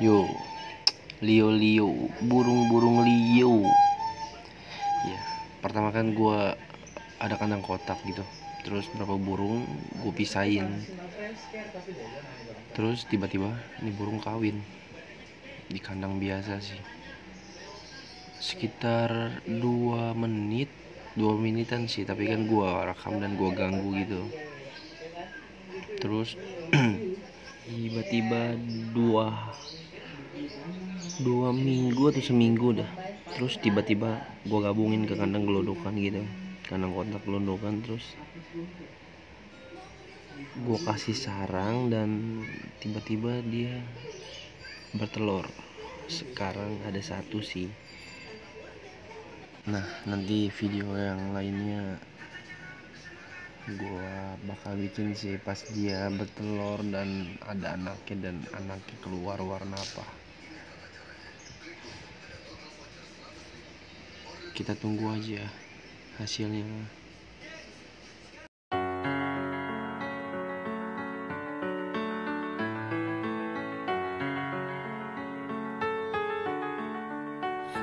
Yo, Leo, burung Leo. Ya, pertama kan gue ada kandang kotak gitu. Terus berapa burung gue pisahin. Terus tiba-tiba ini burung kawin di kandang biasa sih. Sekitar 2 menitan sih, tapi kan gue rekam dan gue ganggu gitu. Terus tiba-tiba dua minggu atau seminggu dah, terus tiba-tiba gue gabungin ke kandang gelondokan gitu, kandang kotak gelondokan. Terus gue kasih sarang dan tiba-tiba dia bertelur. Sekarang ada 1 sih. Nah, nanti video yang lainnya gue bakal bikin sih pas dia bertelur dan ada anaknya, dan anaknya keluar warna apa. Kita tunggu aja hasilnya.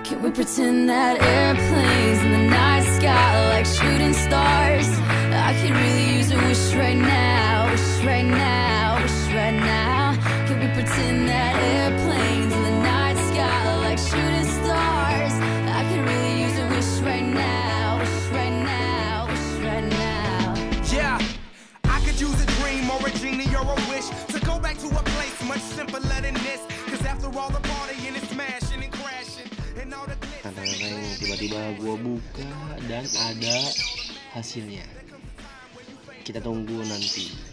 Can we pretend that airplanes in the night sky like shooting stars? I could really use a wish right now, wish right now, wish right now. Can we pretend that airplanes in the night sky like shooting stars? I could really use a wish right now, wish right now, wish right now. Yeah, I could use a dream or a genie or a wish to go back to a place much simpler than this. Cause after all the partying and smashing and crashing and all the Kadang-kadang tiba-tiba gue buka dan ada hasilnya. Kita tunggu nanti.